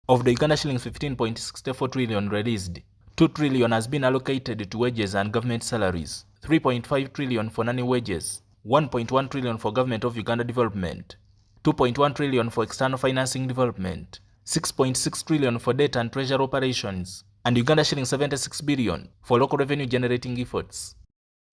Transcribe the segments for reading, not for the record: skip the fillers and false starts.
Of the Uganda shillings 15.64 trillion released, 2 trillion has been allocated to wages and government salaries, 3.5 trillion for non-wages, 1.1 trillion for Government of Uganda development, 2.1 trillion for external financing development, 6.6 trillion for debt and treasury operations, and Uganda shilling 76 billion for local revenue generating efforts.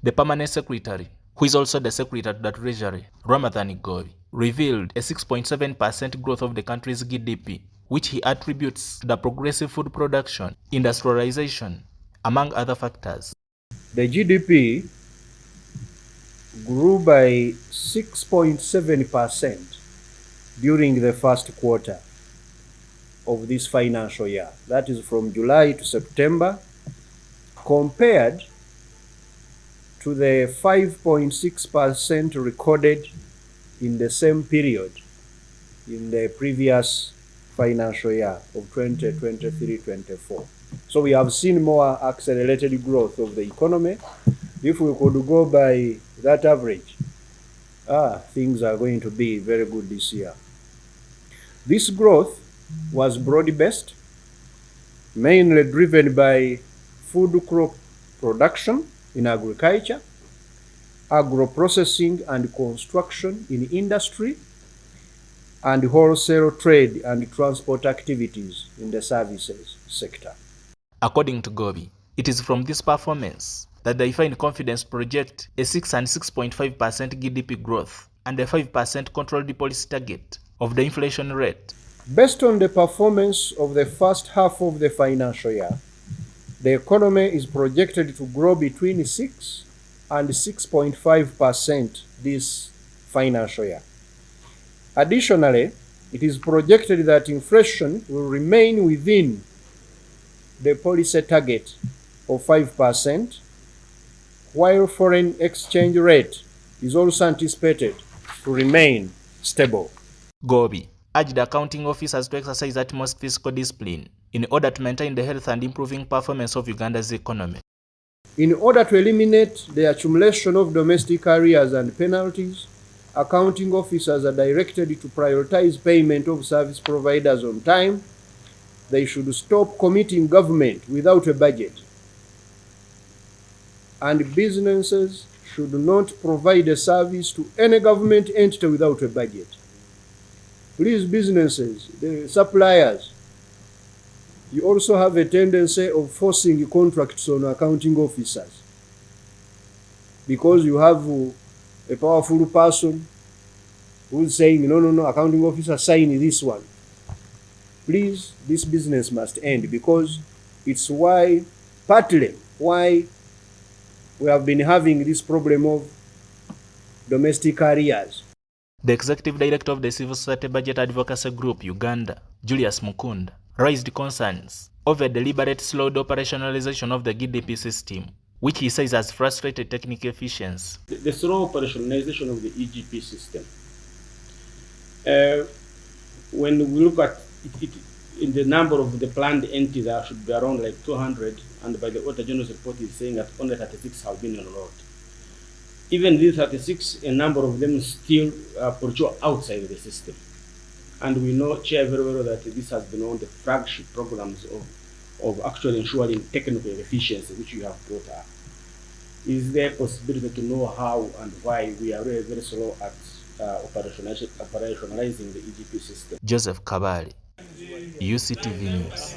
The permanent secretary, who is also the secretary to the Treasury, Ramadhan Govi, revealed a 6.7% growth of the country's GDP, which he attributes to the progressive food production, industrialization, among other factors. The GDP grew by 6.7% during the first quarter of this financial year. That is from July to September, compared to the 5.6% recorded in the same period in the previous financial year of 2023-24. So we have seen more accelerated growth of the economy. If we could go by that average, things are going to be very good this year. This growth was broad-based, mainly driven by food crop production in agriculture, agro-processing and construction in industry, and wholesale trade and transport activities in the services sector. According to Govi, it is from this performance that they find confidence to project a 6 and 6.5% GDP growth and a 5% controlled policy target of the inflation rate. Based on the performance of the first half of the financial year, the economy is projected to grow between 6 and 6.5% this financial year. Additionally, it is projected that inflation will remain within the policy target of 5%, while foreign exchange rate is also anticipated to remain stable. Gobi urged accounting officers to exercise utmost fiscal discipline in order to maintain the health and improving performance of Uganda's economy. In order to eliminate the accumulation of domestic arrears and penalties, accounting officers are directed to prioritize payment of service providers on time. They should stop committing government without a budget. And businesses should not provide a service to any government entity without a budget. Please, businesses, the suppliers, you also have a tendency of forcing contracts on accounting officers because you have a powerful person who's saying, no, accounting officer, sign this one. Please, this business must end, because it's partly why we have been having this problem of domestic arrears. The executive director of the Civil Society Budget Advocacy Group, Uganda, Julius Mukunda, raised concerns over the deliberate slowed operationalization of the GDP system, which he says has frustrated technical efficiency. The slow operationalization of the EGP system. When we look at it, in the number of the planned entities, there should be around like 200, and by the Auditor General's report is saying that only 36 have been enrolled. Even these 36, a number of them still portray outside the system. And we know, Chair, very well that this has been one of the flagship programs of actually ensuring technical efficiency, which you have brought up. Is there a possibility to know how and why we are really very slow at operationalizing the EGP system? Joseph Kabali, UCTV News.